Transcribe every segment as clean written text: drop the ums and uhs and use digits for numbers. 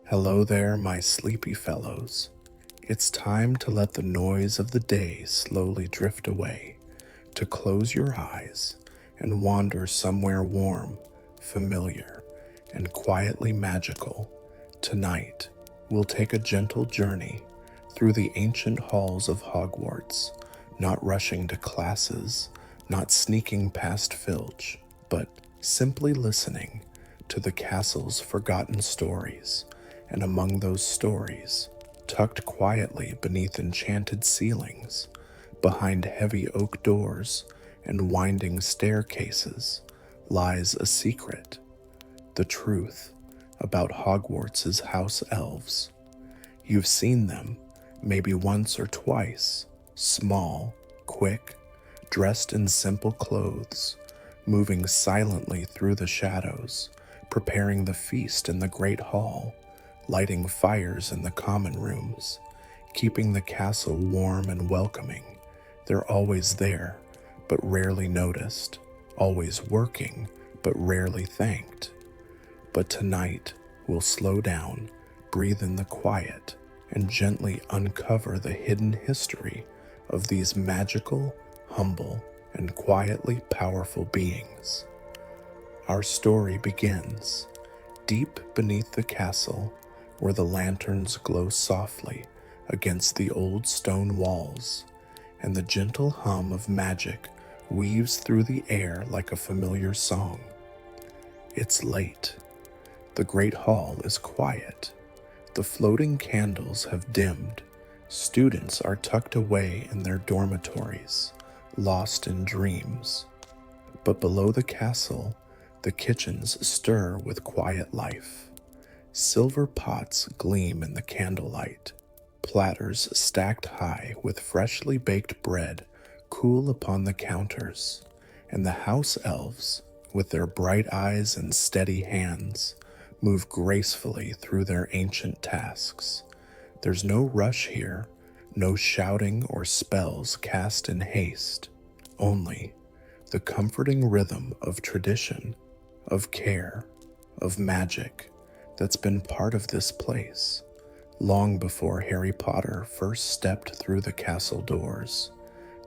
Hello there, my sleepy fellows. It's time to let the noise of the day slowly drift away, to close your eyes and wander somewhere warm, familiar, and quietly magical. Tonight, we'll take a gentle journey through the ancient halls of Hogwarts, not rushing to classes, not sneaking past Filch, but simply listening to the castle's forgotten stories. And among those stories, tucked quietly beneath enchanted ceilings, behind heavy oak doors and winding staircases, lies a secret, the truth about Hogwarts' house elves. You've seen them, maybe once or twice, small, quick, dressed in simple clothes, moving silently through the shadows, preparing the feast in the great hall, lighting fires in the common rooms, keeping the castle warm and welcoming. They're always there, but rarely noticed, always working, but rarely thanked. But tonight, we'll slow down, breathe in the quiet, and gently uncover the hidden history of these magical, humble, and quietly powerful beings. Our story begins deep beneath the castle, where the lanterns glow softly against the old stone walls, and the gentle hum of magic weaves through the air like a familiar song. It's late. The great hall is quiet. The floating candles have dimmed. Students are tucked away in their dormitories, lost in dreams. But below the castle, the kitchens stir with quiet life. Silver pots gleam in the candlelight. Platters stacked high with freshly baked bread cool upon the counters, and the house elves, with their bright eyes and steady hands, move gracefully through their ancient tasks. There's no rush here, no shouting or spells cast in haste, only the comforting rhythm of tradition, of care, of magic that's been part of this place long before Harry Potter first stepped through the castle doors.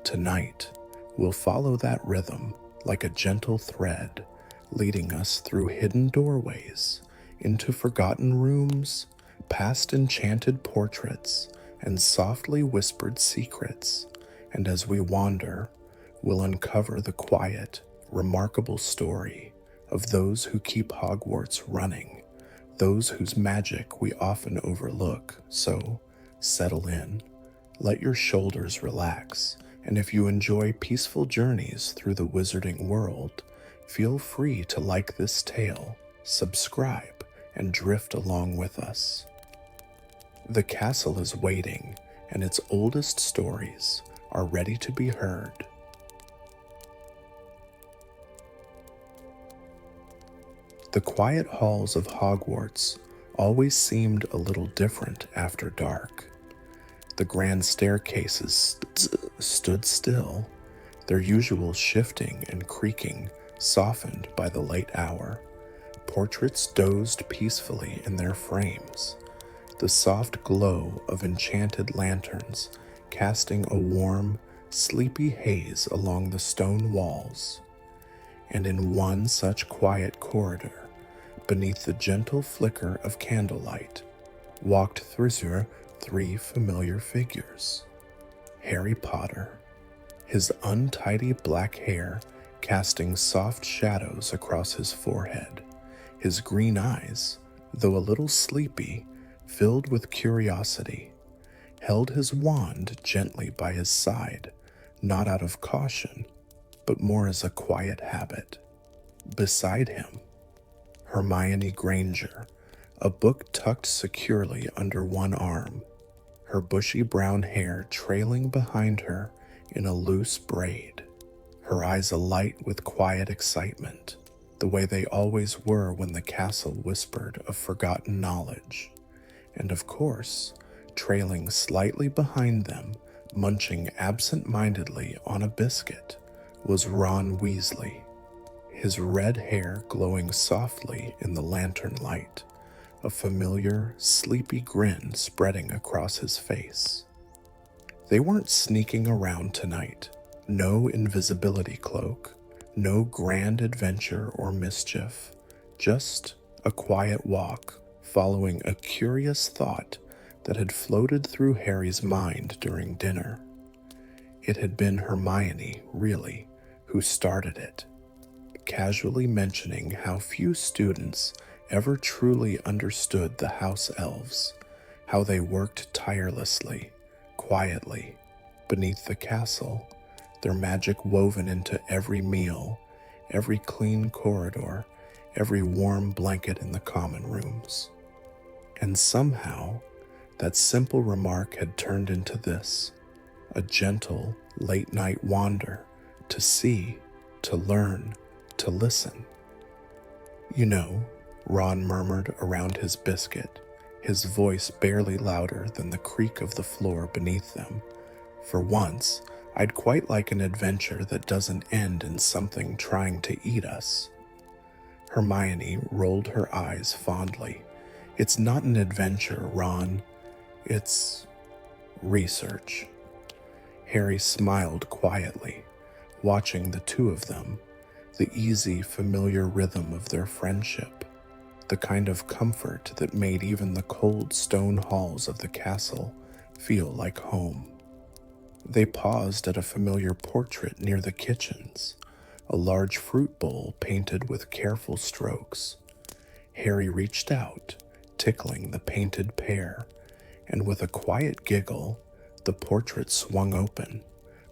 Tonight, we'll follow that rhythm like a gentle thread, leading us through hidden doorways, into forgotten rooms, past enchanted portraits, and softly whispered secrets. And as we wander, we'll uncover the quiet, remarkable story of those who keep Hogwarts running, those whose magic we often overlook. So, settle in, let your shoulders relax, and if you enjoy peaceful journeys through the wizarding world, feel free to like this tale, subscribe, and drift along with us. The castle is waiting, and its oldest stories are ready to be heard. The quiet halls of Hogwarts always seemed a little different after dark. The grand staircases stood still, their usual shifting and creaking softened by the late hour. Portraits dozed peacefully in their frames, the soft glow of enchanted lanterns casting a warm, sleepy haze along the stone walls. And in one such quiet corridor, beneath the gentle flicker of candlelight, walked through three familiar figures. Harry Potter, his untidy black hair casting soft shadows across his forehead, his green eyes, though a little sleepy, filled with curiosity, held his wand gently by his side, not out of caution, but more as a quiet habit. Beside him, Hermione Granger, a book tucked securely under one arm, her bushy brown hair trailing behind her in a loose braid, her eyes alight with quiet excitement, the way they always were when the castle whispered of forgotten knowledge. And of course, trailing slightly behind them, munching absent-mindedly on a biscuit, was Ron Weasley, his red hair glowing softly in the lantern light, a familiar, sleepy grin spreading across his face. They weren't sneaking around tonight. No invisibility cloak, no grand adventure or mischief, just a quiet walk following a curious thought that had floated through Harry's mind during dinner. It had been Hermione, really, who started it, casually mentioning how few students ever truly understood the house elves, how they worked tirelessly, quietly, beneath the castle, their magic woven into every meal, every clean corridor, every warm blanket in the common rooms. And somehow, that simple remark had turned into this, a gentle, late-night wander to see, to learn, to listen. You know, Ron murmured around his biscuit, his voice barely louder than the creak of the floor beneath them. For once, I'd quite like an adventure that doesn't end in something trying to eat us. Hermione rolled her eyes fondly. It's not an adventure, Ron. It's research. Harry smiled quietly, watching the two of them, the easy, familiar rhythm of their friendship, the kind of comfort that made even the cold stone halls of the castle feel like home. They paused at a familiar portrait near the kitchens, a large fruit bowl painted with careful strokes. Harry reached out, tickling the painted pear, and with a quiet giggle, the portrait swung open,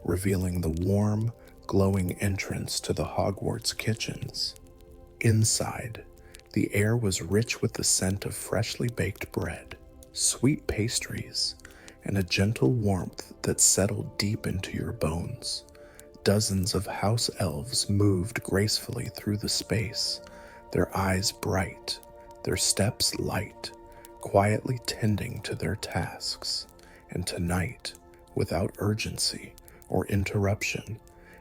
revealing the warm, glowing entrance to the Hogwarts kitchens. Inside, the air was rich with the scent of freshly baked bread, sweet pastries, and a gentle warmth that settled deep into your bones. Dozens of house elves moved gracefully through the space, their eyes bright, their steps light, quietly tending to their tasks. And tonight, without urgency or interruption,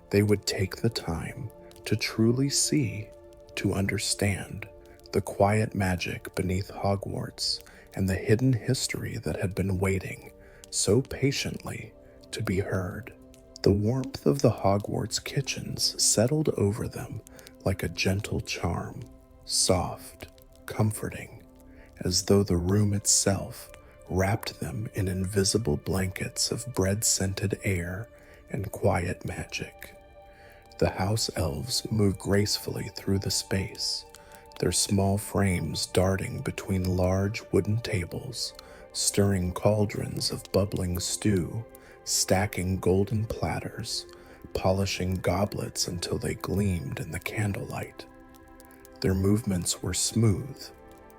they would take the time to truly see, to understand, the quiet magic beneath Hogwarts and the hidden history that had been waiting so patiently to be heard. The warmth of the Hogwarts kitchens settled over them like a gentle charm, soft, comforting, as though the room itself wrapped them in invisible blankets of bread-scented air and quiet magic. The house elves moved gracefully through the space, their small frames darting between large wooden tables, stirring cauldrons of bubbling stew, stacking golden platters, polishing goblets until they gleamed in the candlelight. Their movements were smooth,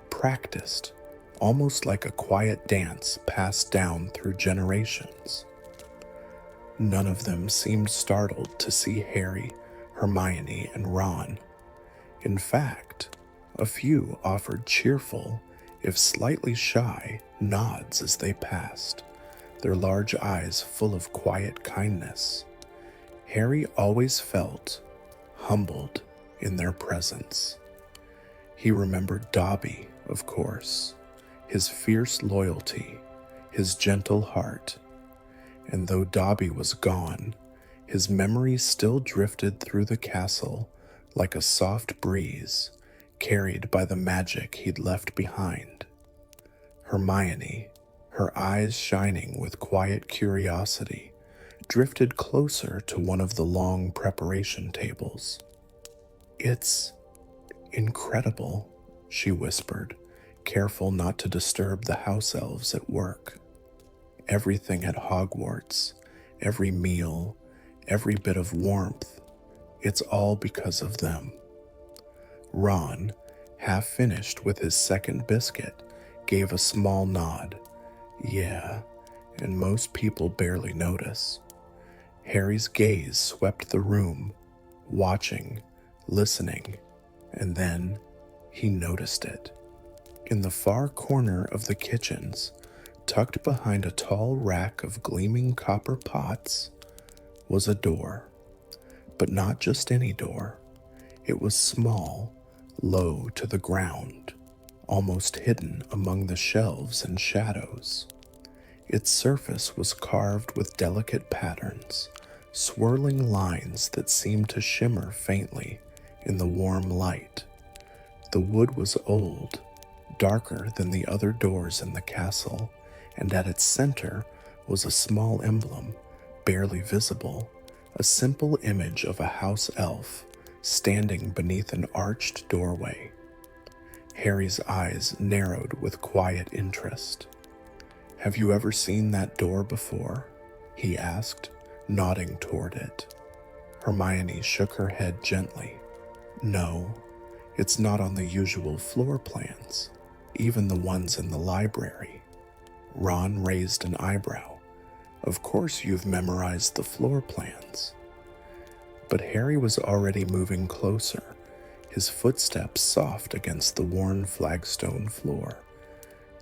practiced, almost like a quiet dance passed down through generations. None of them seemed startled to see Harry, Hermione, and Ron. In fact, a few offered cheerful, if slightly shy, nods as they passed, their large eyes full of quiet kindness. Harry always felt humbled in their presence. He remembered Dobby, of course, his fierce loyalty, his gentle heart. And though Dobby was gone, his memories still drifted through the castle like a soft breeze, carried by the magic he'd left behind. Hermione, her eyes shining with quiet curiosity, drifted closer to one of the long preparation tables. "It's incredible," she whispered, careful not to disturb the house elves at work. Everything at Hogwarts, every meal, every bit of warmth, it's all because of them. Ron, half finished with his second biscuit, gave a small nod. Yeah, and most people barely notice. Harry's gaze swept the room, watching, listening, and then he noticed it. In the far corner of the kitchens, tucked behind a tall rack of gleaming copper pots, was a door. But not just any door. It was small, low to the ground, almost hidden among the shelves and shadows. Its surface was carved with delicate patterns, swirling lines that seemed to shimmer faintly in the warm light. The wood was old, darker than the other doors in the castle, and at its center was a small emblem, barely visible, a simple image of a house elf standing beneath an arched doorway. Harry's eyes narrowed with quiet interest. "Have you ever seen that door before?" he asked, nodding toward it. Hermione shook her head gently. "No, it's not on the usual floor plans, even the ones in the library." Ron raised an eyebrow. "Of course you've memorized the floor plans." But Harry was already moving closer, his footsteps soft against the worn flagstone floor.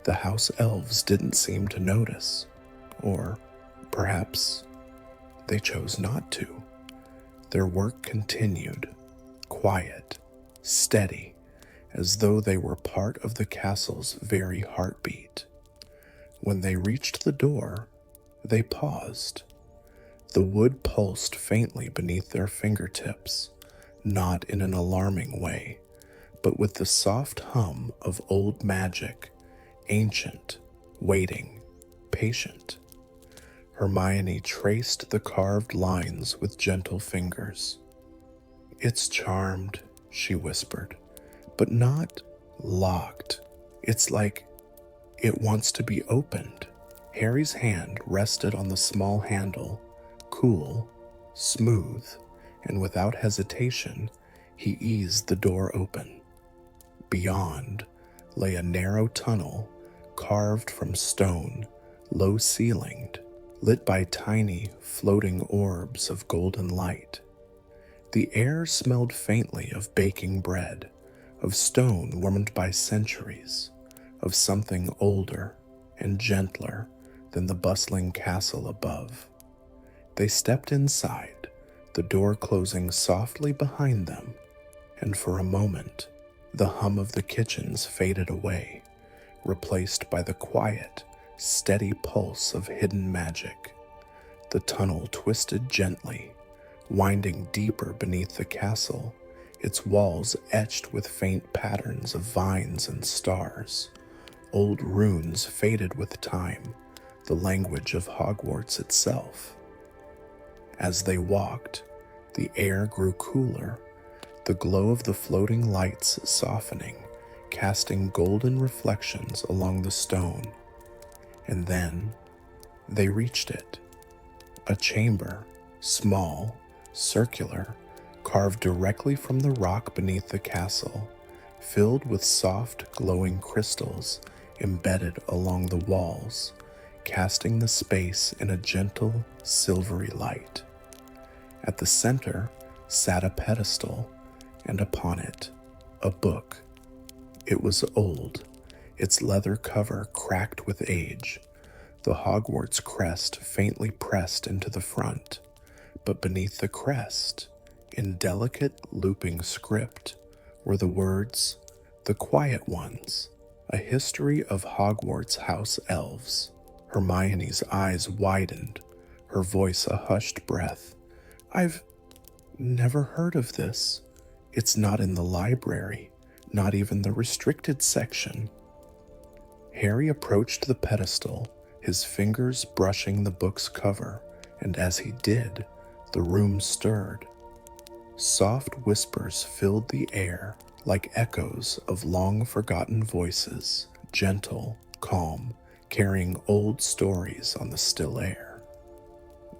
The house elves didn't seem to notice, or perhaps they chose not to. Their work continued, quiet, steady, as though they were part of the castle's very heartbeat. When they reached the door, they paused. The wood pulsed faintly beneath their fingertips, not in an alarming way, but with the soft hum of old magic, ancient, waiting, patient. Hermione traced the carved lines with gentle fingers. "It's charmed," she whispered, "but not locked. It's like it wants to be opened." Harry's hand rested on the small handle, cool, smooth, and without hesitation, he eased the door open. Beyond lay a narrow tunnel carved from stone, low-ceilinged, lit by tiny, floating orbs of golden light. The air smelled faintly of baking bread, of stone warmed by centuries, of something older and gentler than the bustling castle above. They stepped inside, the door closing softly behind them, and for a moment, the hum of the kitchens faded away, replaced by the quiet, steady pulse of hidden magic. The tunnel twisted gently, winding deeper beneath the castle, its walls etched with faint patterns of vines and stars. Old runes faded with time, the language of Hogwarts itself. As they walked, the air grew cooler, the glow of the floating lights softening, casting golden reflections along the stone. And then they reached it. A chamber, small, circular, carved directly from the rock beneath the castle, filled with soft, glowing crystals embedded along the walls, casting the space in a gentle, silvery light. At the center sat a pedestal, and upon it, a book. It was old, its leather cover cracked with age, the Hogwarts crest faintly pressed into the front, but beneath the crest, in delicate looping script, were the words, "The Quiet Ones, a history of Hogwarts house elves." Hermione's eyes widened, her voice a hushed breath. "I've never heard of this. It's not in the library, not even the restricted section." Harry approached the pedestal, his fingers brushing the book's cover, and as he did, the room stirred. Soft whispers filled the air like echoes of long-forgotten voices, gentle, calm, carrying old stories on the still air.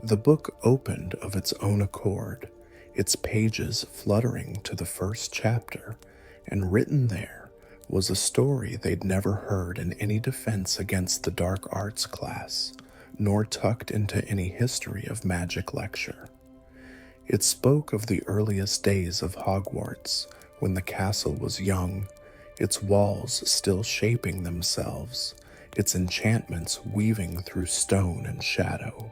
The book opened of its own accord, its pages fluttering to the first chapter, and written there was a story they'd never heard in any defense against the dark arts class, nor tucked into any history of magic lecture. It spoke of the earliest days of Hogwarts, when the castle was young, its walls still shaping themselves, its enchantments weaving through stone and shadow.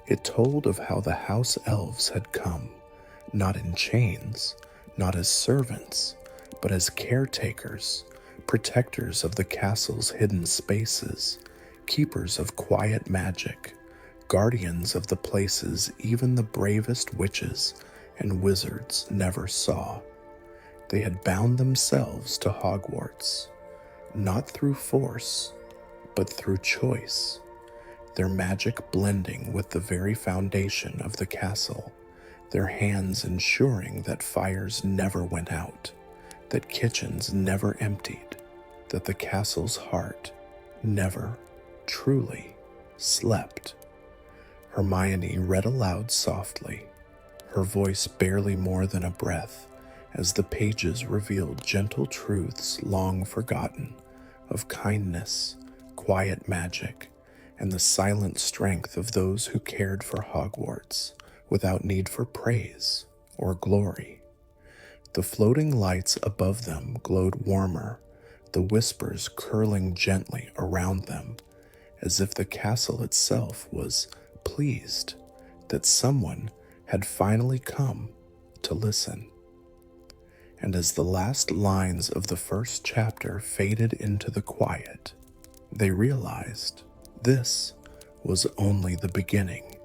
It told of how the house elves had come, not in chains, not as servants, but as caretakers, protectors of the castle's hidden spaces, keepers of quiet magic, guardians of the places even the bravest witches and wizards never saw. They had bound themselves to Hogwarts, not through force, but through choice, their magic blending with the very foundation of the castle, their hands ensuring that fires never went out, that kitchens never emptied, that the castle's heart never truly slept. Hermione read aloud softly, her voice barely more than a breath, as the pages revealed gentle truths long forgotten of kindness, quiet magic, and the silent strength of those who cared for Hogwarts without need for praise or glory. The floating lights above them glowed warmer, the whispers curling gently around them, as if the castle itself was pleased that someone had finally come to listen. And as the last lines of the first chapter faded into the quiet, they realized this was only the beginning.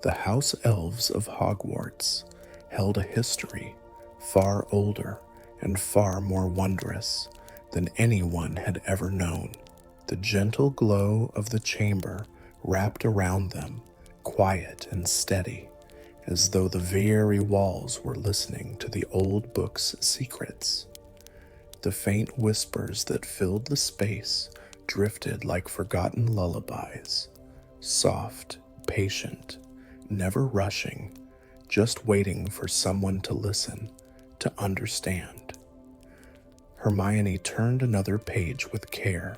The House Elves of Hogwarts held a history far older and far more wondrous than anyone had ever known. The gentle glow of the chamber wrapped around them, quiet and steady, as though the very walls were listening to the old book's secrets. The faint whispers that filled the space drifted like forgotten lullabies, soft, patient, never rushing, just waiting for someone to listen, to understand. Hermione turned another page with care,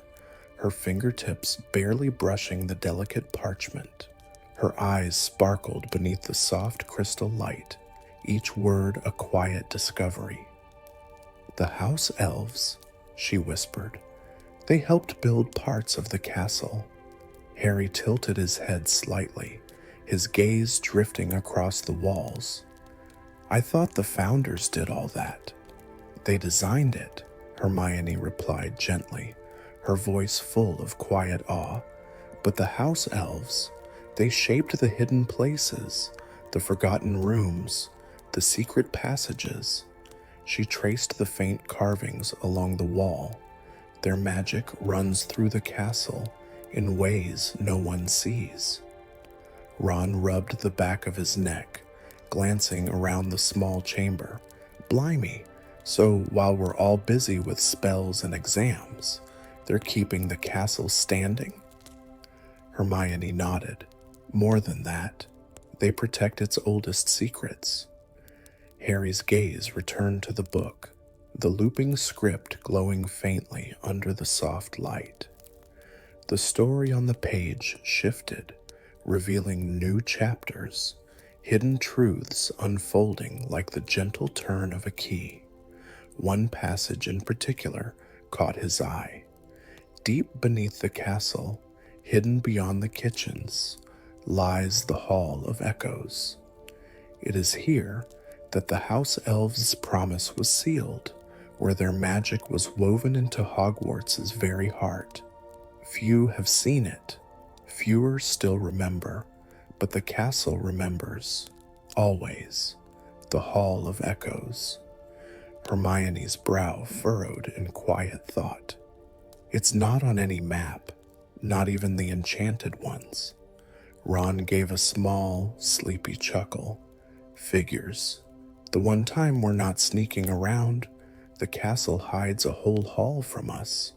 her fingertips barely brushing the delicate parchment. Her eyes sparkled beneath the soft crystal light, each word a quiet discovery. "The House Elves," she whispered. "They helped build parts of the castle." Harry tilted his head slightly, his gaze drifting across the walls. "I thought the founders did all that." "They designed it," Hermione replied gently, her voice full of quiet awe. "But the House Elves, they shaped the hidden places, the forgotten rooms, the secret passages." She traced the faint carvings along the wall. "Their magic runs through the castle in ways no one sees." Ron rubbed the back of his neck, glancing around the small chamber. "Blimey, so while we're all busy with spells and exams, they're keeping the castle standing?" Hermione nodded. "More than that, they protect its oldest secrets." Harry's gaze returned to the book, the looping script glowing faintly under the soft light. The story on the page shifted, revealing new chapters, hidden truths unfolding like the gentle turn of a key. One passage in particular caught his eye. Deep beneath the castle, hidden beyond the kitchens, lies the Hall of Echoes. It is here that the House Elves' promise was sealed, where their magic was woven into Hogwarts' very heart. Few have seen it, fewer still remember, but the castle remembers, always, the Hall of Echoes. Hermione's brow furrowed in quiet thought. "It's not on any map, not even the enchanted ones." Ron gave a small, sleepy chuckle. "Figures. The one time we're not sneaking around, the castle hides a whole hall from us."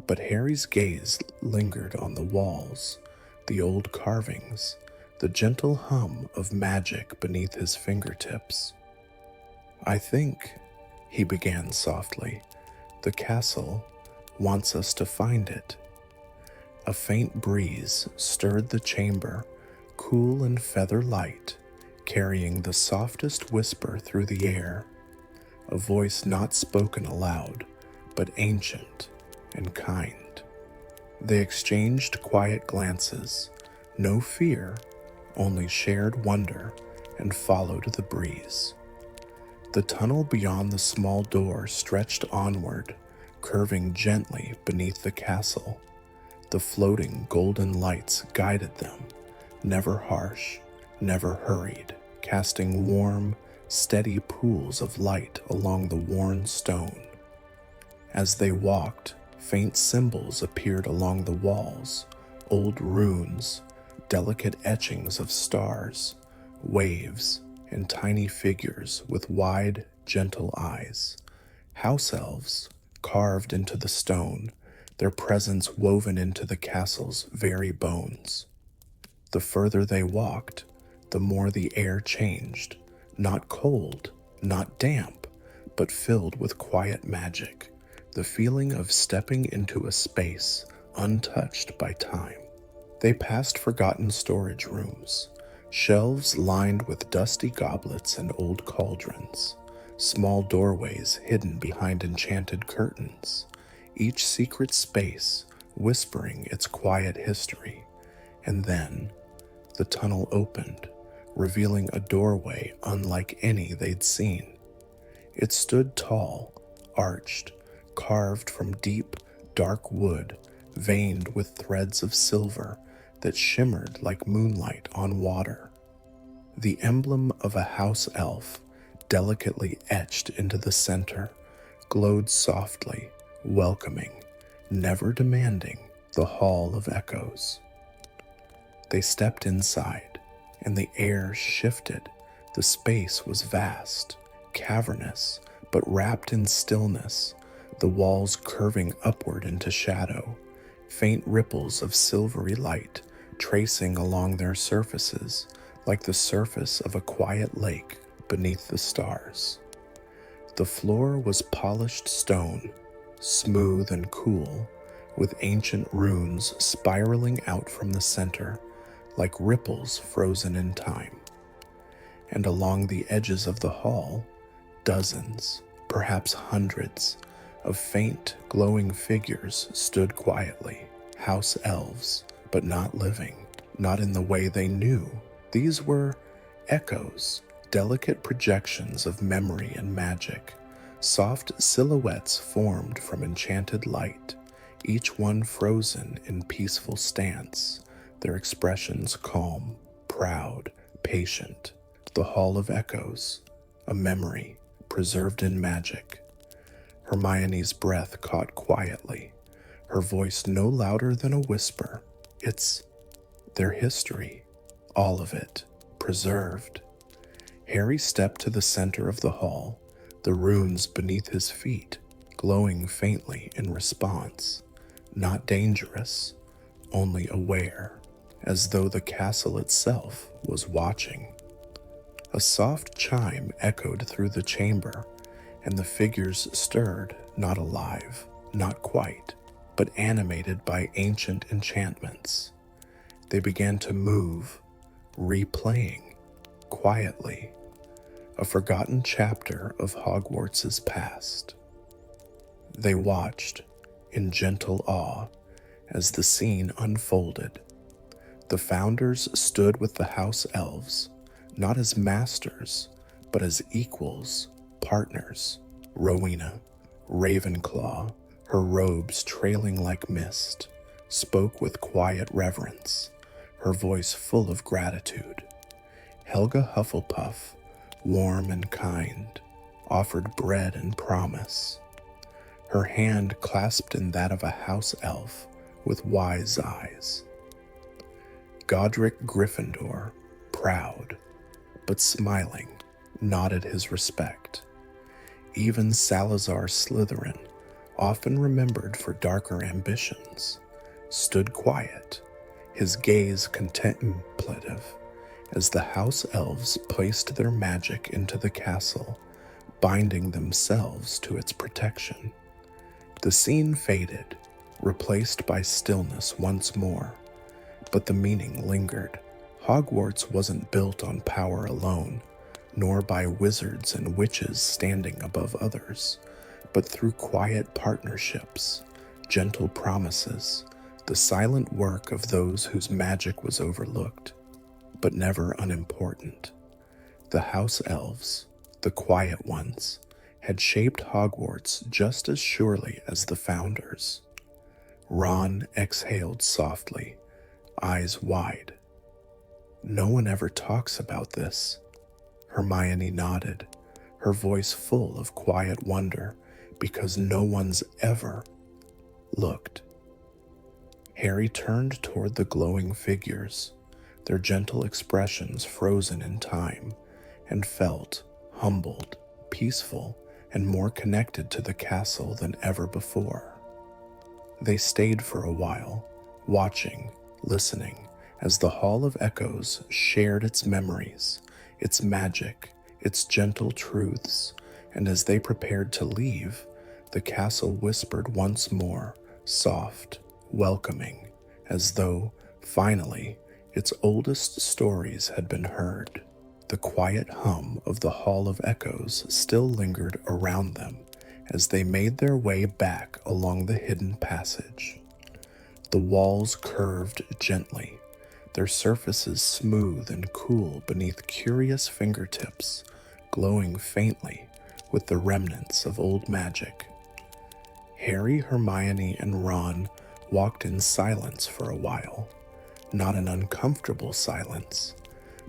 But Harry's gaze lingered on the walls, the old carvings, the gentle hum of magic beneath his fingertips. "I think," he began softly, "the castle wants us to find it." A faint breeze stirred the chamber, cool and feather light, carrying the softest whisper through the air, a voice not spoken aloud, but ancient and kind. They exchanged quiet glances, no fear, only shared wonder, and followed the breeze. The tunnel beyond the small door stretched onward, curving gently beneath the castle. The floating golden lights guided them, never harsh, never hurried, casting warm, steady pools of light along the worn stone. As they walked, faint symbols appeared along the walls, old runes, delicate etchings of stars, waves, and tiny figures with wide, gentle eyes. House elves, carved into the stone, their presence woven into the castle's very bones. The further they walked, the more the air changed, not cold, not damp, but filled with quiet magic, the feeling of stepping into a space untouched by time. They passed forgotten storage rooms, shelves lined with dusty goblets and old cauldrons, small doorways hidden behind enchanted curtains, each secret space whispering its quiet history. And then the tunnel opened, revealing a doorway unlike any they'd seen. It stood tall, arched, carved from deep, dark wood, veined with threads of silver that shimmered like moonlight on water. The emblem of a house elf, delicately etched into the center, glowed softly, welcoming, never demanding, the Hall of Echoes. They stepped inside, and the air shifted. The space was vast, cavernous, but wrapped in stillness, the walls curving upward into shadow, faint ripples of silvery light tracing along their surfaces like the surface of a quiet lake beneath the stars. The floor was polished stone, smooth and cool, with ancient runes spiraling out from the center like ripples frozen in time. And along the edges of the hall, dozens, perhaps hundreds, of faint, glowing figures stood quietly, house elves, but not living, not in the way they knew. These were echoes, delicate projections of memory and magic, soft silhouettes formed from enchanted light, each one frozen in peaceful stance, their expressions calm, proud, patient. The Hall of Echoes, a memory preserved in magic. Hermione's breath caught quietly, her voice no louder than a whisper. It's their history, all of it, preserved. Harry stepped to the center of the hall, the runes beneath his feet glowing faintly in response, not dangerous, only aware, as though the castle itself was watching. A soft chime echoed through the chamber, and the figures stirred, not alive, not quite, but animated by ancient enchantments. They began to move, replaying, quietly, a forgotten chapter of Hogwarts' past. They watched, in gentle awe, as the scene unfolded. The founders stood with the house elves, not as masters, but as equals, partners. Rowena, Ravenclaw, her robes trailing like mist, spoke with quiet reverence, her voice full of gratitude. Helga Hufflepuff, warm and kind, offered bread and promise, her hand clasped in that of a house elf with wise eyes. Godric Gryffindor, proud, but smiling, nodded his respect. Even Salazar Slytherin, often remembered for darker ambitions, stood quiet, his gaze contemplative, as the house elves placed their magic into the castle, binding themselves to its protection. The scene faded, replaced by stillness once more, but the meaning lingered. Hogwarts wasn't built on power alone, nor by wizards and witches standing above others, but through quiet partnerships, gentle promises, the silent work of those whose magic was overlooked, but never unimportant. The house elves, the quiet ones, had shaped Hogwarts just as surely as the founders. Ron exhaled softly, eyes wide. No one ever talks about this. Hermione nodded, her voice full of quiet wonder, because no one's ever looked. Harry turned toward the glowing figures, their gentle expressions frozen in time, and felt humbled, peaceful, and more connected to the castle than ever before. They stayed for a while, watching, listening, as the Hall of Echoes shared its memories, its magic, its gentle truths, and as they prepared to leave, the castle whispered once more, soft, welcoming, as though, finally, its oldest stories had been heard. The quiet hum of the Hall of Echoes still lingered around them as they made their way back along the hidden passage. The walls curved gently, their surfaces smooth and cool beneath curious fingertips, glowing faintly with the remnants of old magic. Harry, Hermione, and Ron walked in silence for a while, not an uncomfortable silence,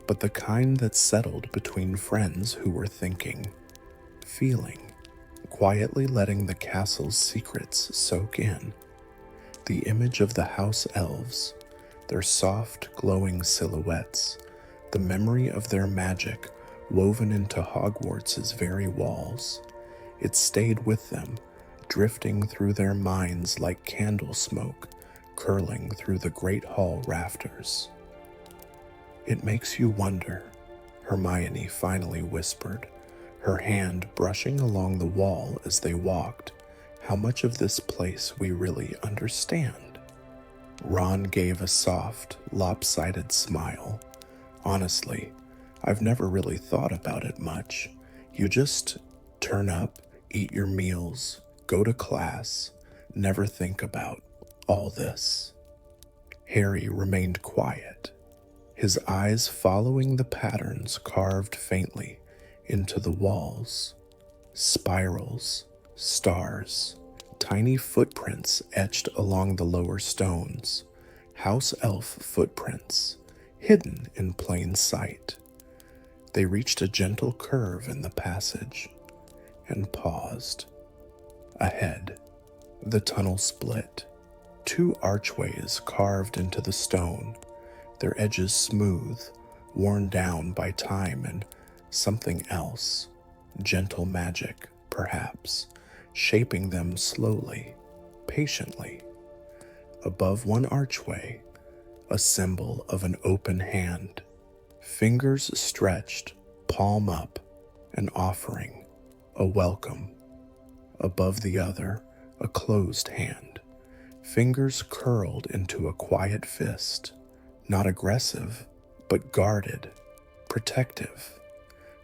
but the kind that settled between friends who were thinking, feeling, quietly letting the castle's secrets soak in. The image of the house elves, their soft, glowing silhouettes, the memory of their magic woven into Hogwarts' very walls. It stayed with them, drifting through their minds like candle smoke, curling through the great hall rafters. "It makes you wonder," Hermione finally whispered, her hand brushing along the wall as they walked, "how much of this place we really understand." Ron gave a soft, lopsided smile. "Honestly, I've never really thought about it much. You just turn up, eat your meals, go to class, never think about all this." Harry remained quiet, his eyes following the patterns carved faintly into the walls. Spirals, stars, tiny footprints etched along the lower stones, house elf footprints, hidden in plain sight. They reached a gentle curve in the passage and paused. Ahead, the tunnel split, two archways carved into the stone, their edges smooth, worn down by time and something else, gentle magic, perhaps, shaping them slowly, patiently. Above one archway, a symbol of an open hand, fingers stretched, palm up, an offering, a welcome. Above the other, a closed hand, fingers curled into a quiet fist, not aggressive, but guarded, protective.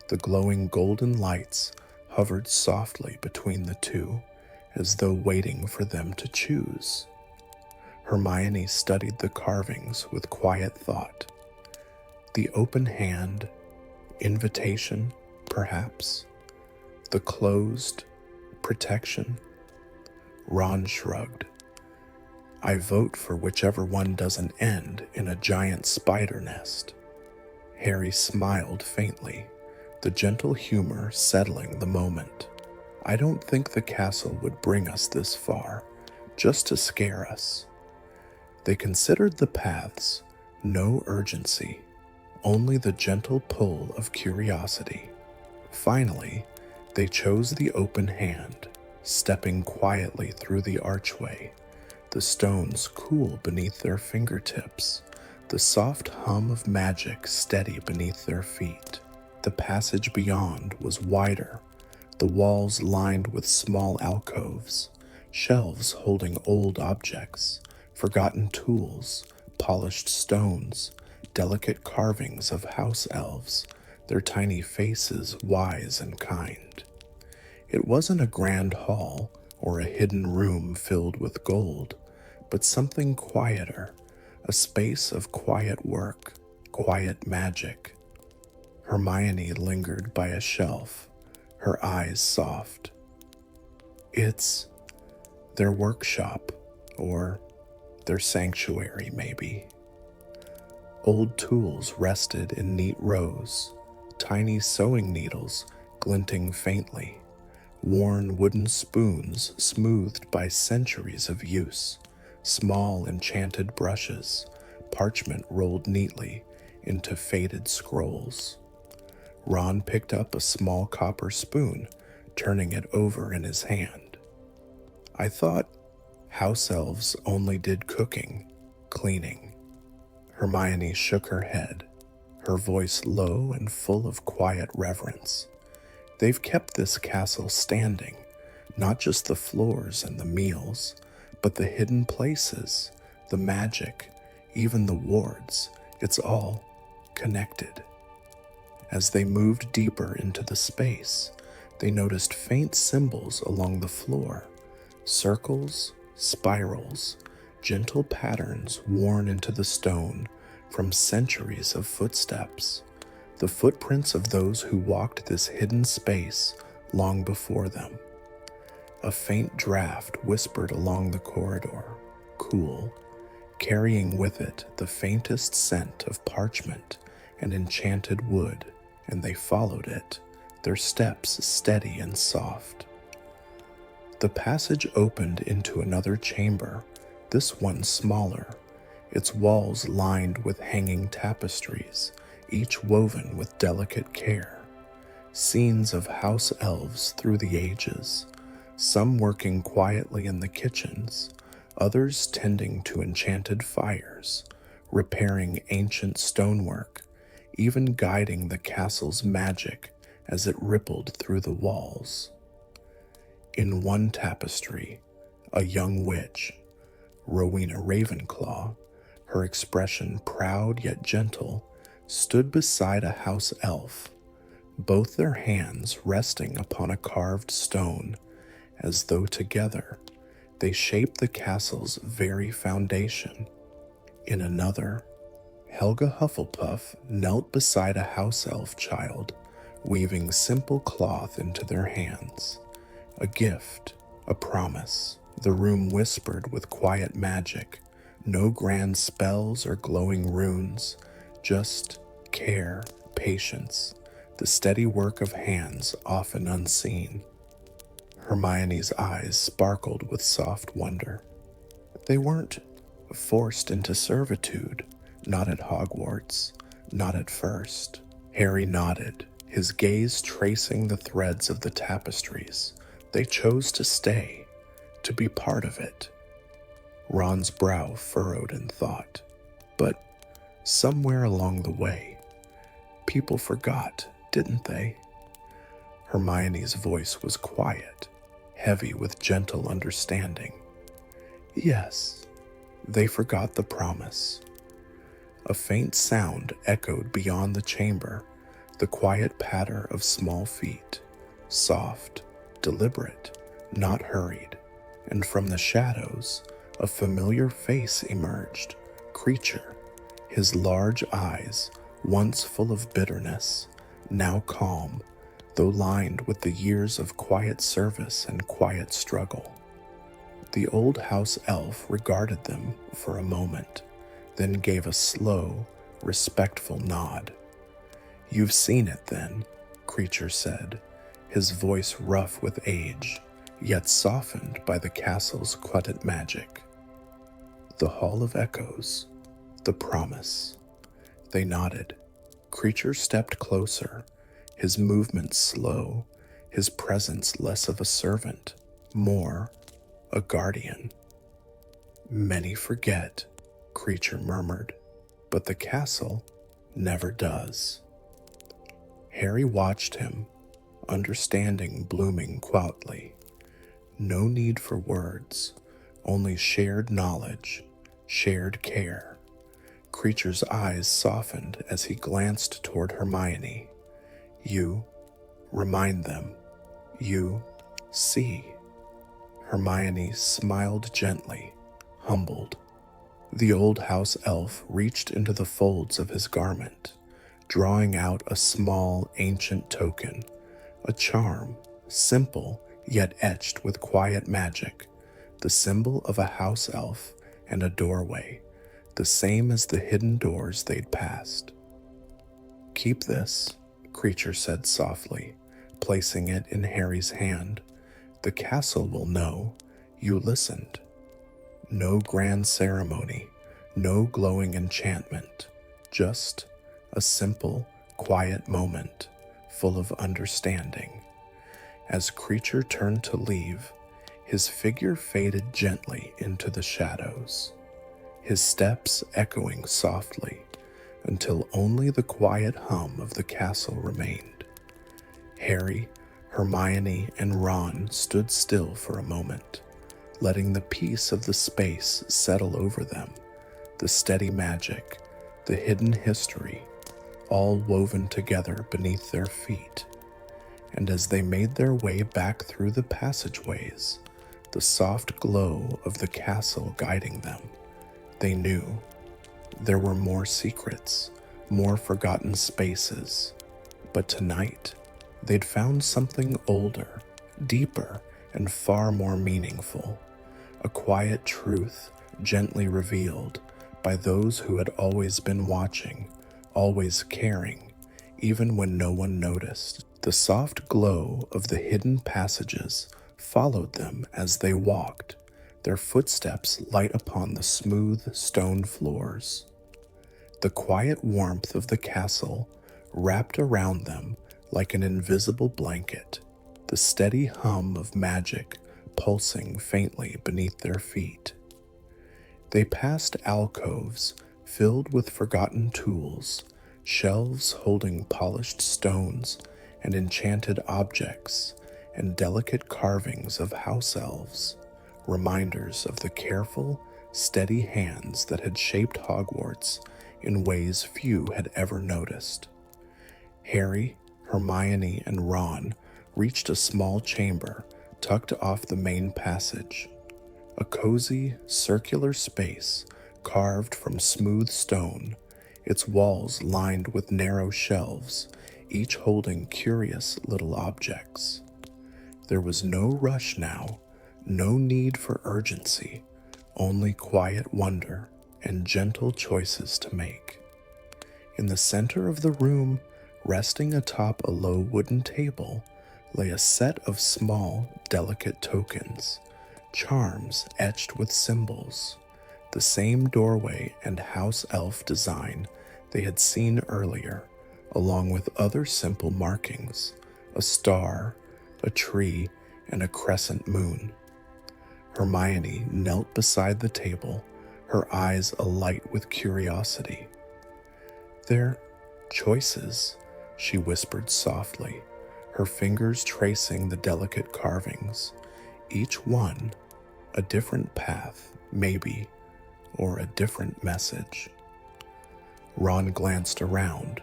The glowing golden lights hovered softly between the two, as though waiting for them to choose. Hermione studied the carvings with quiet thought. The open hand, invitation, perhaps. The closed, protection. Ron shrugged. "I vote for whichever one doesn't end in a giant spider nest." Harry smiled faintly, the gentle humor settling the moment. "I don't think the castle would bring us this far, just to scare us." They considered the paths, no urgency, only the gentle pull of curiosity. Finally, they chose the open hand, stepping quietly through the archway, the stones cool beneath their fingertips, the soft hum of magic steady beneath their feet. The passage beyond was wider, the walls lined with small alcoves, shelves holding old objects, forgotten tools, polished stones, delicate carvings of house elves, their tiny faces wise and kind. It wasn't a grand hall or a hidden room filled with gold, but something quieter, a space of quiet work, quiet magic. Hermione lingered by a shelf, her eyes soft. It's their workshop, or their sanctuary, maybe. Old tools rested in neat rows, tiny sewing needles glinting faintly, worn wooden spoons smoothed by centuries of use, small enchanted brushes, parchment rolled neatly into faded scrolls. Ron picked up a small copper spoon, turning it over in his hand. I thought house elves only did cooking, cleaning. Hermione shook her head, her voice low and full of quiet reverence. They've kept this castle standing, not just the floors and the meals, but the hidden places, the magic, even the wards. It's all connected. As they moved deeper into the space, they noticed faint symbols along the floor, circles, spirals, gentle patterns worn into the stone from centuries of footsteps, the footprints of those who walked this hidden space long before them. A faint draft whispered along the corridor, cool, carrying with it the faintest scent of parchment and enchanted wood, and they followed it, their steps steady and soft. The passage opened into another chamber, this one smaller, its walls lined with hanging tapestries, each woven with delicate care. Scenes of house elves through the ages, some working quietly in the kitchens, others tending to enchanted fires, repairing ancient stonework, even guiding the castle's magic as it rippled through the walls. In one tapestry, a young witch, Rowena Ravenclaw, her expression proud yet gentle, stood beside a house elf, both their hands resting upon a carved stone, as though together they shaped the castle's very foundation. In another, Helga Hufflepuff knelt beside a house elf child, weaving simple cloth into their hands. A gift, a promise. The room whispered with quiet magic, no grand spells or glowing runes, just care, patience, the steady work of hands often unseen. Hermione's eyes sparkled with soft wonder. They weren't forced into servitude, not at Hogwarts, not at first. Harry nodded, his gaze tracing the threads of the tapestries. They chose to stay, to be part of it. Ron's brow furrowed in thought. But somewhere along the way, people forgot, didn't they? Hermione's voice was quiet, heavy with gentle understanding. Yes, they forgot the promise. A faint sound echoed beyond the chamber, the quiet patter of small feet, soft, deliberate, not hurried, and from the shadows, a familiar face emerged, Kreacher, his large eyes, once full of bitterness, now calm, though lined with the years of quiet service and quiet struggle. The old house elf regarded them for a moment, then gave a slow, respectful nod. "You've seen it then," Kreacher said, his voice rough with age, yet softened by the castle's quiet magic. The Hall of Echoes, the promise. They nodded. Kreacher stepped closer, his movements slow, his presence less of a servant, more a guardian. "Many forget," Kreacher murmured, "but the castle never does." Harry watched him, understanding blooming quietly. No need for words, only shared knowledge, shared care. Kreacher's eyes softened as he glanced toward Hermione. "You remind them. You see." Hermione smiled gently, humbled. The old house elf reached into the folds of his garment, drawing out a small, ancient token, A charm, simple yet etched with quiet magic, the symbol of a house elf and a doorway, the same as the hidden doors they'd passed. "Keep this," Kreacher said softly, placing it in Harry's hand. "The castle will know you listened." No grand ceremony, no glowing enchantment, just a simple, quiet moment full of understanding. As Kreacher turned to leave, his figure faded gently into the shadows, his steps echoing softly until only the quiet hum of the castle remained. Harry, Hermione, and Ron stood still for a moment, letting the peace of the space settle over them, the steady magic, the hidden history, all woven together beneath their feet. And as they made their way back through the passageways, the soft glow of the castle guiding them, they knew there were more secrets, more forgotten spaces. But tonight, they'd found something older, deeper, and far more meaningful. A quiet truth gently revealed by those who had always been watching, always caring, even when no one noticed. The soft glow of the hidden passages followed them as they walked, their footsteps light upon the smooth stone floors. The quiet warmth of the castle wrapped around them like an invisible blanket, the steady hum of magic pulsing faintly beneath their feet. They passed alcoves filled with forgotten tools, shelves holding polished stones and enchanted objects, and delicate carvings of house elves, reminders of the careful, steady hands that had shaped Hogwarts in ways few had ever noticed. Harry, Hermione, and Ron reached a small chamber tucked off the main passage, a cozy, circular space carved from smooth stone, its walls lined with narrow shelves, each holding curious little objects. There was no rush now, no need for urgency, only quiet wonder and gentle choices to make. In the center of the room, resting atop a low wooden table, lay a set of small, delicate tokens, charms etched with symbols, the same doorway and house elf design they had seen earlier, along with other simple markings, a star, a tree, and a crescent moon. Hermione knelt beside the table, her eyes alight with curiosity. "They're choices," she whispered softly, her fingers tracing the delicate carvings, each one a different path, maybe, or a different message. Ron glanced around,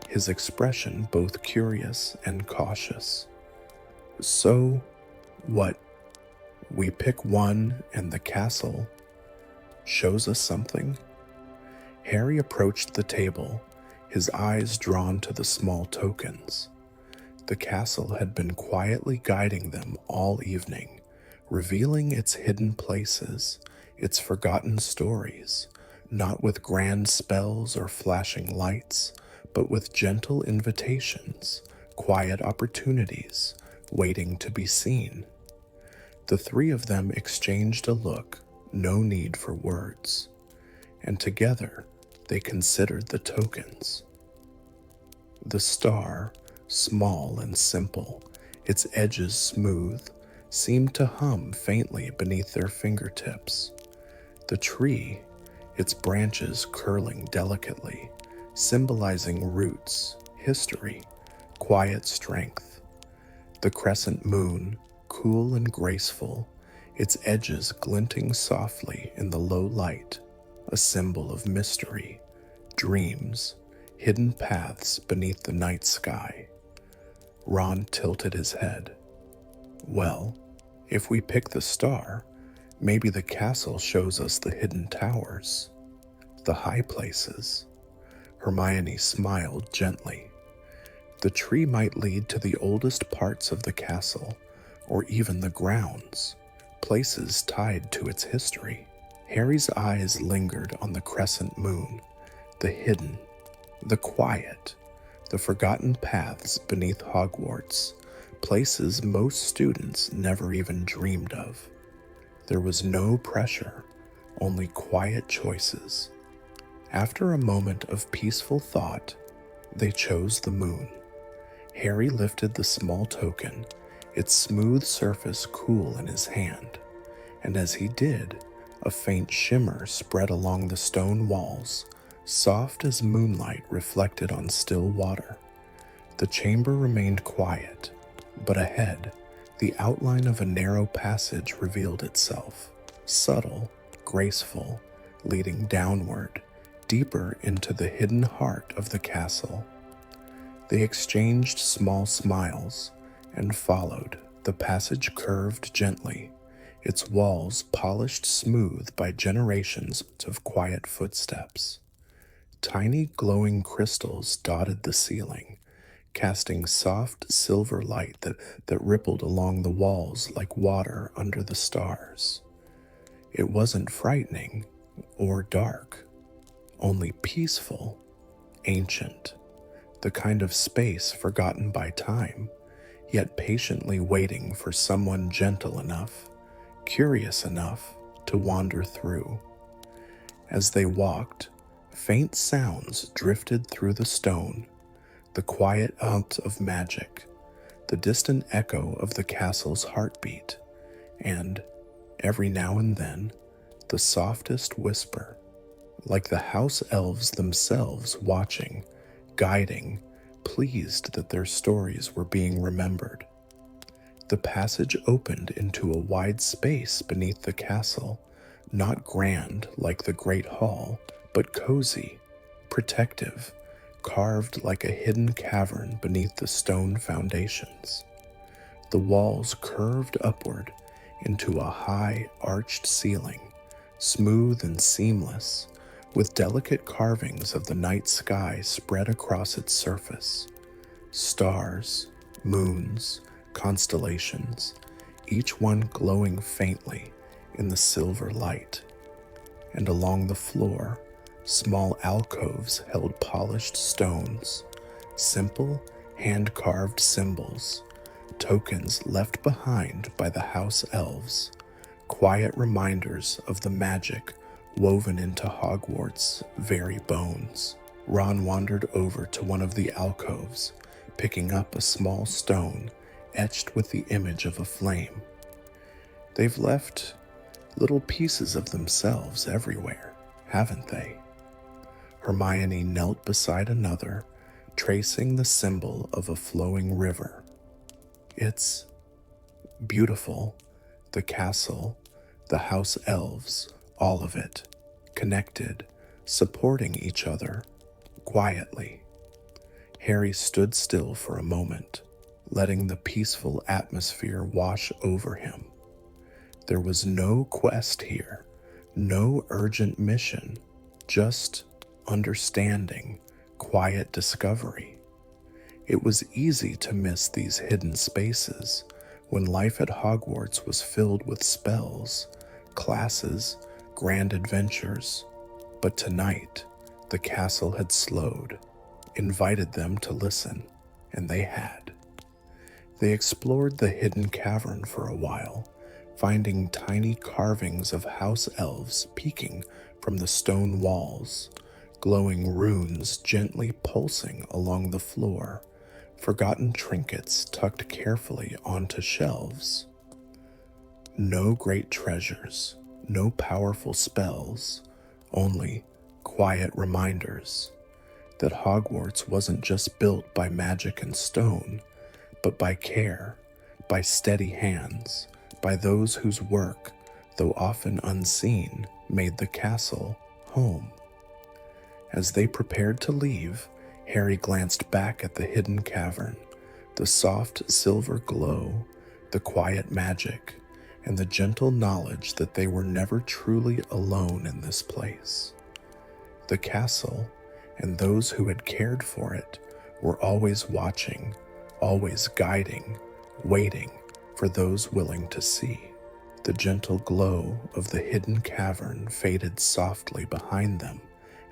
his expression both curious and cautious. "So, what? We pick one and the castle shows us something?" Harry approached the table, his eyes drawn to the small tokens. The castle had been quietly guiding them all evening, revealing its hidden places, its forgotten stories, not with grand spells or flashing lights, but with gentle invitations, quiet opportunities, waiting to be seen. The three of them exchanged a look, no need for words, and together they considered the tokens. The star, small and simple, its edges smooth, seemed to hum faintly beneath their fingertips. The tree, its branches curling delicately, symbolizing roots, history, quiet strength. The crescent moon, cool and graceful, its edges glinting softly in the low light, a symbol of mystery, dreams, hidden paths beneath the night sky. Ron tilted his head. "Well, if we pick the star, maybe the castle shows us the hidden towers, the high places." Hermione smiled gently. The tree might lead to the oldest parts of the castle, or even the grounds, places tied to its history. Harry's eyes lingered on the crescent moon, the hidden, the quiet, the forgotten paths beneath Hogwarts, places most students never even dreamed of. There was no pressure, only quiet choices. After a moment of peaceful thought, they chose the moon. Harry lifted the small token, its smooth surface cool in his hand, and as he did, a faint shimmer spread along the stone walls, soft as moonlight reflected on still water. The chamber remained quiet, but ahead, the outline of a narrow passage revealed itself, subtle, graceful, leading downward, deeper into the hidden heart of the castle. They exchanged small smiles and followed. The passage curved gently, its walls polished smooth by generations of quiet footsteps. Tiny glowing crystals dotted the ceiling, casting soft silver light that rippled along the walls like water under the stars. It wasn't frightening or dark, only peaceful, ancient, the kind of space forgotten by time, yet patiently waiting for someone gentle enough, curious enough to wander through. As they walked, faint sounds drifted through the stone, the quiet haunt of magic, the distant echo of the castle's heartbeat, and, every now and then, the softest whisper, like the house elves themselves watching, guiding, pleased that their stories were being remembered. The passage opened into a wide space beneath the castle, not grand like the great hall, but cozy, protective, carved like a hidden cavern beneath the stone foundations. The walls curved upward into a high, arched ceiling, smooth and seamless, with delicate carvings of the night sky spread across its surface. Stars, moons, constellations, each one glowing faintly in the silver light. And along the floor, small alcoves held polished stones, simple, hand-carved symbols, tokens left behind by the house elves, quiet reminders of the magic woven into Hogwarts' very bones. Ron wandered over to one of the alcoves, picking up a small stone etched with the image of a flame. They've left little pieces of themselves everywhere, haven't they? Hermione knelt beside another, tracing the symbol of a flowing river. It's beautiful, the castle, the house elves, all of it, connected, supporting each other, quietly. Harry stood still for a moment, letting the peaceful atmosphere wash over him. There was no quest here, no urgent mission, just understanding, quiet discovery. It was easy to miss these hidden spaces when life at Hogwarts was filled with spells, classes, grand adventures. But tonight, the castle had slowed, invited them to listen, and they had. They explored the hidden cavern for a while, finding tiny carvings of house elves peeking from the stone walls, glowing runes gently pulsing along the floor, forgotten trinkets tucked carefully onto shelves. No great treasures, no powerful spells, only quiet reminders that Hogwarts wasn't just built by magic and stone, but by care, by steady hands, by those whose work, though often unseen, made the castle home. As they prepared to leave, Harry glanced back at the hidden cavern, the soft silver glow, the quiet magic, and the gentle knowledge that they were never truly alone in this place. The castle, and those who had cared for it, were always watching, always guiding, waiting for those willing to see. The gentle glow of the hidden cavern faded softly behind them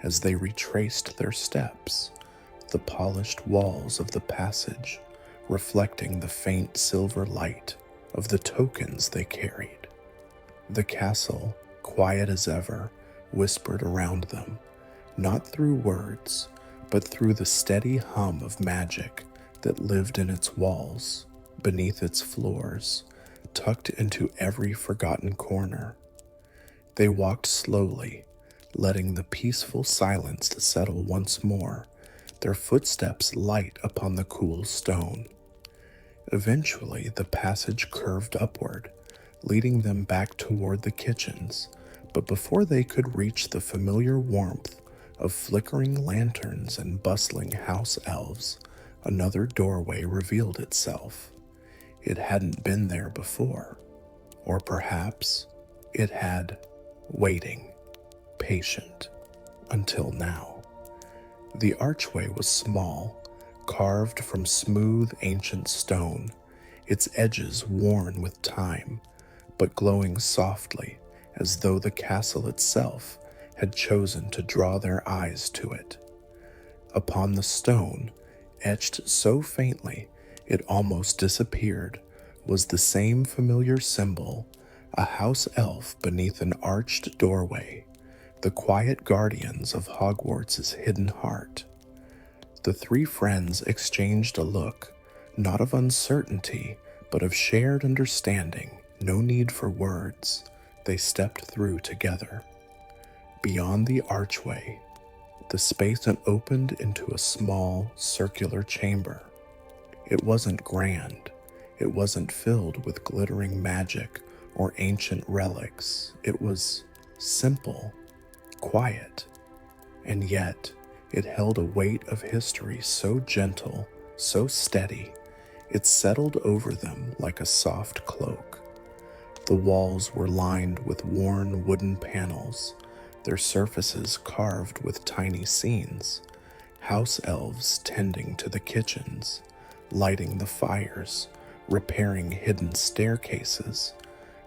as they retraced their steps, the polished walls of the passage reflecting the faint silver light of the tokens they carried. The castle, quiet as ever, whispered around them, not through words, but through the steady hum of magic that lived in its walls, beneath its floors, tucked into every forgotten corner. They walked slowly, letting the peaceful silence settle once more, their footsteps light upon the cool stone. Eventually, the passage curved upward, leading them back toward the kitchens, but before they could reach the familiar warmth of flickering lanterns and bustling house elves, another doorway revealed itself. It hadn't been there before, or perhaps it had, waiting, patient, until now. The archway was small, carved from smooth ancient stone, its edges worn with time, but glowing softly as though the castle itself had chosen to draw their eyes to it. Upon the stone, etched so faintly it almost disappeared, was the same familiar symbol, a house elf beneath an arched doorway, the quiet guardians of Hogwarts' hidden heart. The three friends exchanged a look, not of uncertainty, but of shared understanding. No need for words. They stepped through together. Beyond the archway, the space opened into a small, circular chamber. It wasn't grand. It wasn't filled with glittering magic or ancient relics. It was simple, quiet, and yet it held a weight of history so gentle, so steady, it settled over them like a soft cloak. The walls were lined with worn wooden panels, their surfaces carved with tiny scenes, house elves tending to the kitchens, lighting the fires, repairing hidden staircases,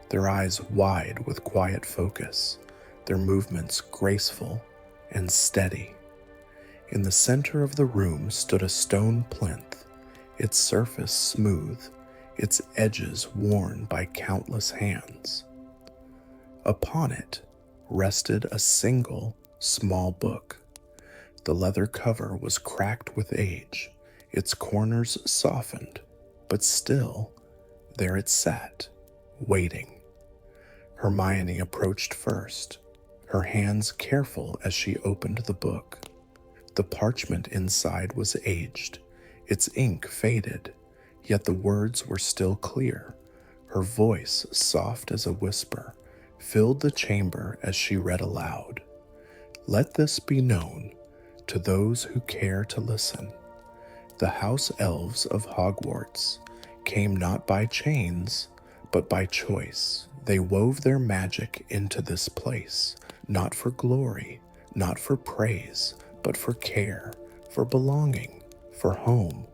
their eyes wide with quiet focus, their movements graceful and steady. In the center of the room stood a stone plinth, its surface smooth, its edges worn by countless hands. Upon it rested a single, small book. The leather cover was cracked with age, its corners softened, but still, there it sat, waiting. Hermione approached first, her hands careful as she opened the book. The parchment inside was aged, its ink faded, yet the words were still clear. Her voice, soft as a whisper, filled the chamber as she read aloud. Let this be known to those who care to listen. The house elves of Hogwarts came not by chains, but by choice. They wove their magic into this place, not for glory, not for praise, but for care, for belonging, for home.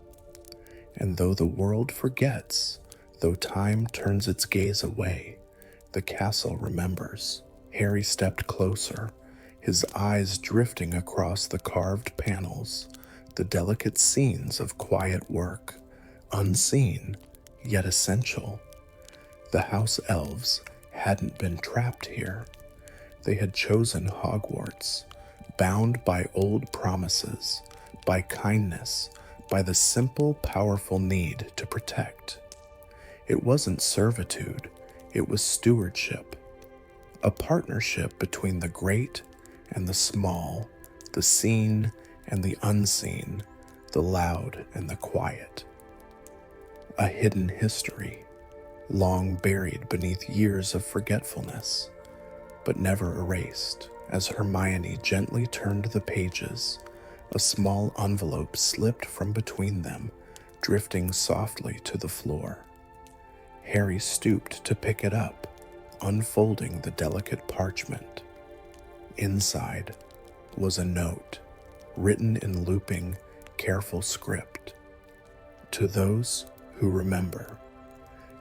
And though the world forgets, though time turns its gaze away, the castle remembers. Harry stepped closer, his eyes drifting across the carved panels, the delicate scenes of quiet work, unseen, yet essential. The house elves hadn't been trapped here. They had chosen Hogwarts, bound by old promises, by kindness, by the simple, powerful need to protect. It wasn't servitude, it was stewardship, a partnership between the great and the small, the seen and the unseen, the loud and the quiet. A hidden history, long buried beneath years of forgetfulness, but never erased. As Hermione gently turned the pages, a small envelope slipped from between them, drifting softly to the floor. Harry stooped to pick it up, unfolding the delicate parchment. Inside was a note, written in looping, careful script. To those who remember,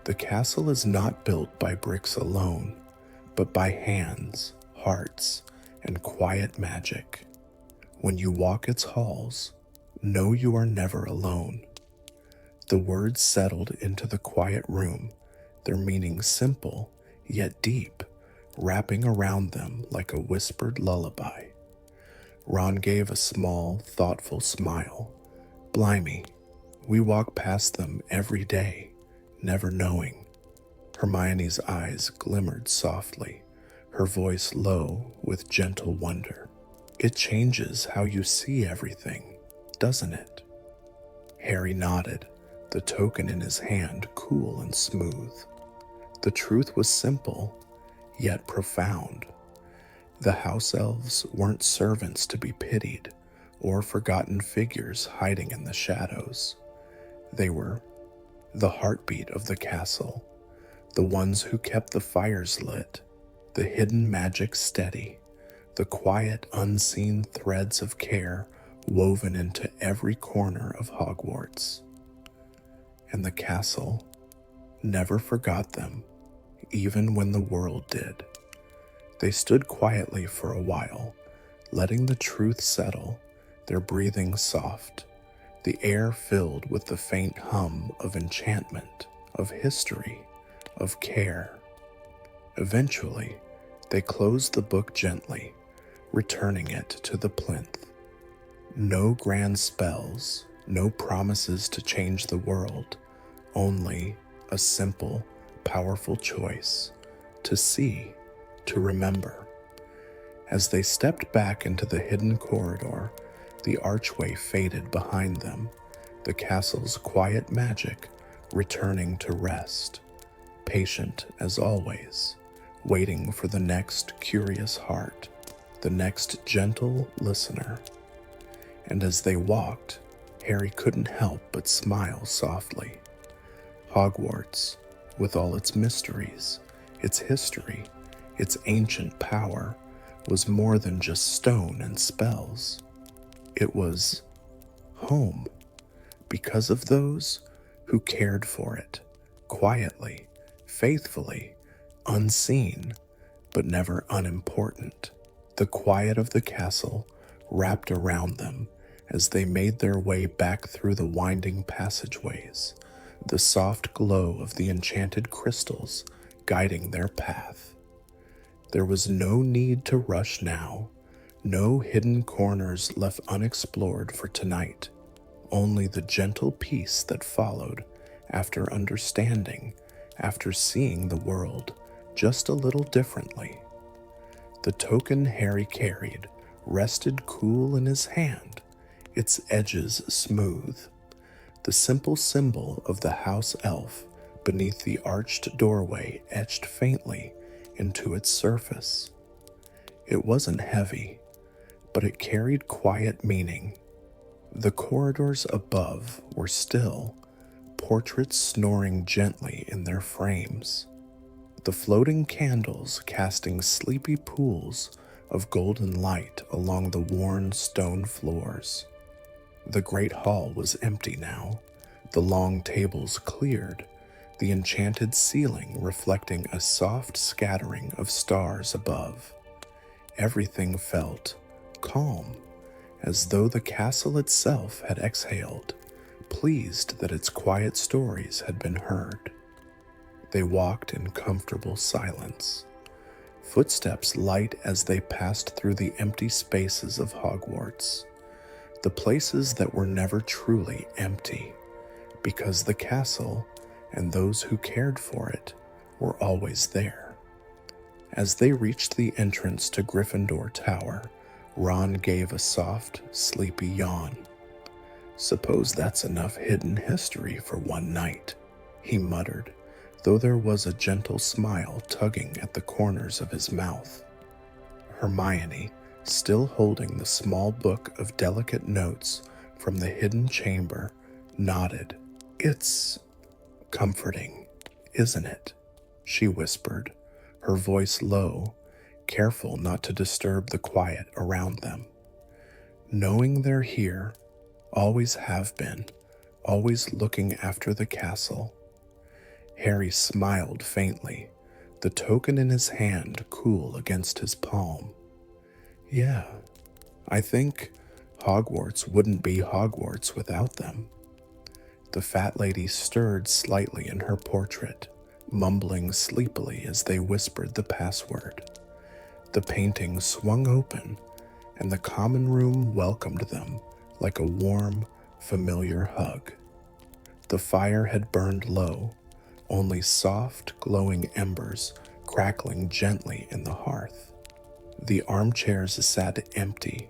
the castle is not built by bricks alone, but by hands, hearts, and quiet magic. When you walk its halls, know you are never alone. The words settled into the quiet room, their meaning simple yet deep, wrapping around them like a whispered lullaby. Ron gave a small, thoughtful smile. Blimey, we walk past them every day, never knowing. Hermione's eyes glimmered softly, her voice low with gentle wonder. It changes how you see everything, doesn't it? Harry nodded, the token in his hand cool and smooth. The truth was simple, yet profound. The house elves weren't servants to be pitied or forgotten figures hiding in the shadows. They were the heartbeat of the castle, the ones who kept the fires lit, the hidden magic steady, the quiet, unseen threads of care woven into every corner of Hogwarts. And the castle never forgot them, even when the world did. They stood quietly for a while, letting the truth settle, their breathing soft, the air filled with the faint hum of enchantment, of history, of care. Eventually, they closed the book gently, returning it to the plinth. No grand spells, no promises to change the world, only a simple, powerful choice to see, to remember. As they stepped back into the hidden corridor, the archway faded behind them, the castle's quiet magic returning to rest, patient as always, waiting for the next curious heart, the next gentle listener. And as they walked, Harry couldn't help but smile softly. Hogwarts, with all its mysteries, its history, its ancient power, was more than just stone and spells. It was home, because of those who cared for it, quietly, faithfully, unseen, but never unimportant. The quiet of the castle wrapped around them as they made their way back through the winding passageways, the soft glow of the enchanted crystals guiding their path. There was no need to rush now, no hidden corners left unexplored for tonight, only the gentle peace that followed after understanding, after seeing the world just a little differently. The token Harry carried rested cool in his hand, its edges smooth, the simple symbol of the house elf beneath the arched doorway etched faintly into its surface. It wasn't heavy, but it carried quiet meaning. The corridors above were still, portraits snoring gently in their frames, the floating candles casting sleepy pools of golden light along the worn stone floors. The great hall was empty now, the long tables cleared, the enchanted ceiling reflecting a soft scattering of stars above. Everything felt calm, as though the castle itself had exhaled, pleased that its quiet stories had been heard. They walked in comfortable silence, footsteps light as they passed through the empty spaces of Hogwarts, the places that were never truly empty, because the castle and those who cared for it were always there. As they reached the entrance to Gryffindor Tower, Ron gave a soft, sleepy yawn. "Suppose that's enough hidden history for one night," he muttered, though there was a gentle smile tugging at the corners of his mouth. Hermione, still holding the small book of delicate notes from the hidden chamber, nodded. "It's comforting, isn't it?" she whispered, her voice low, careful not to disturb the quiet around them. "Knowing they're here, always have been, always looking after the castle. Harry smiled faintly, the token in his hand cool against his palm. Yeah, I think Hogwarts wouldn't be Hogwarts without them. The fat lady stirred slightly in her portrait, mumbling sleepily as they whispered the password. The painting swung open, and the common room welcomed them like a warm, familiar hug. The fire had burned low, only soft, glowing embers crackling gently in the hearth. The armchairs sat empty,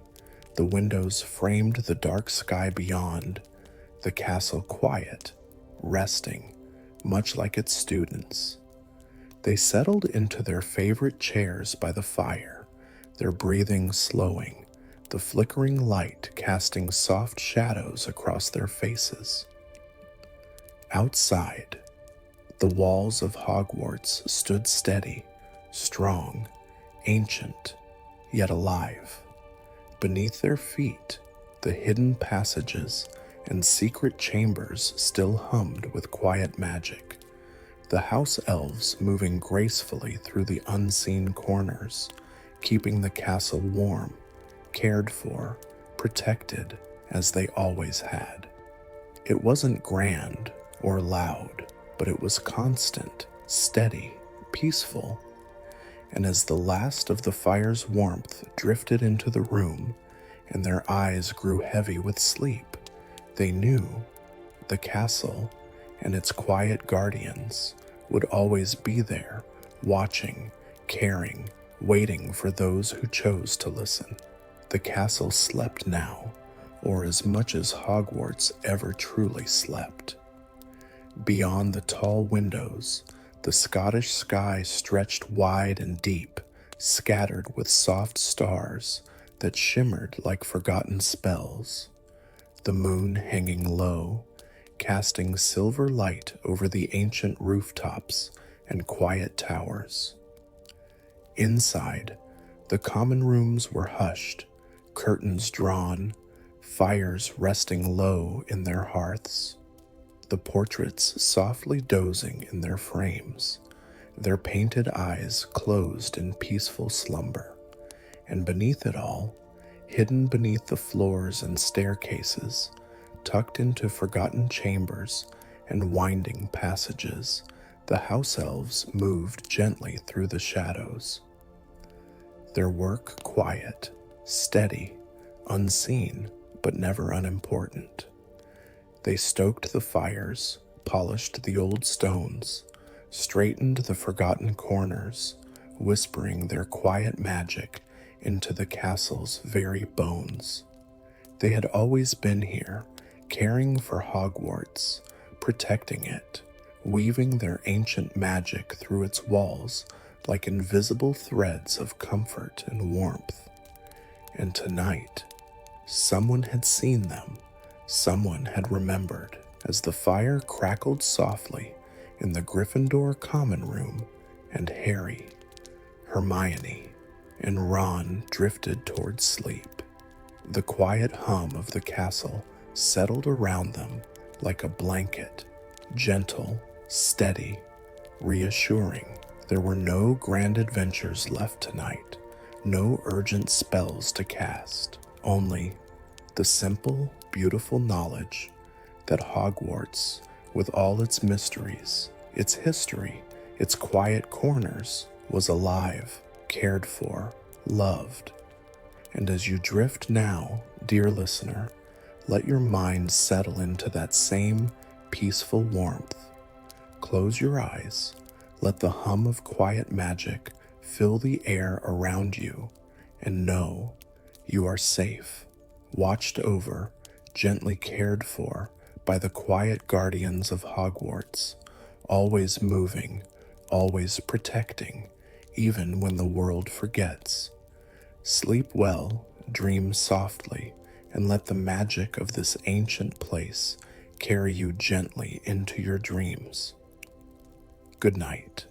the windows framed the dark sky beyond, the castle quiet, resting, much like its students. They settled into their favorite chairs by the fire, their breathing slowing, the flickering light casting soft shadows across their faces. Outside, the walls of Hogwarts stood steady, strong, ancient, yet alive. Beneath their feet, the hidden passages and secret chambers still hummed with quiet magic, the house elves moving gracefully through the unseen corners, keeping the castle warm, cared for, protected as they always had. It wasn't grand or loud, but it was constant, steady, peaceful. And as the last of the fire's warmth drifted into the room and their eyes grew heavy with sleep, they knew the castle and its quiet guardians would always be there, watching, caring, waiting for those who chose to listen. The castle slept now, or as much as Hogwarts ever truly slept. Beyond the tall windows, the Scottish sky stretched wide and deep, scattered with soft stars that shimmered like forgotten spells. The moon hanging low, casting silver light over the ancient rooftops and quiet towers. Inside, the common rooms were hushed, curtains drawn, fires resting low in their hearths. The portraits softly dozing in their frames, their painted eyes closed in peaceful slumber. And beneath it all, hidden beneath the floors and staircases, tucked into forgotten chambers and winding passages, the house elves moved gently through the shadows. Their work quiet, steady, unseen, but never unimportant. They stoked the fires, polished the old stones, straightened the forgotten corners, whispering their quiet magic into the castle's very bones. They had always been here, caring for Hogwarts, protecting it, weaving their ancient magic through its walls like invisible threads of comfort and warmth. And tonight, someone had seen them, someone had remembered, as the fire crackled softly in the Gryffindor common room, and Harry, Hermione, and Ron drifted towards sleep. The quiet hum of the castle settled around them like a blanket, gentle, steady, reassuring. There were no grand adventures left tonight, no urgent spells to cast, only the simple, beautiful knowledge that Hogwarts, with all its mysteries, its history, its quiet corners, was alive, cared for, loved. And as you drift now, dear listener, let your mind settle into that same peaceful warmth. Close your eyes, let the hum of quiet magic fill the air around you, and know you are safe, watched over, gently cared for by the quiet guardians of Hogwarts, always moving, always protecting, even when the world forgets. Sleep well, dream softly, and let the magic of this ancient place carry you gently into your dreams. Good night.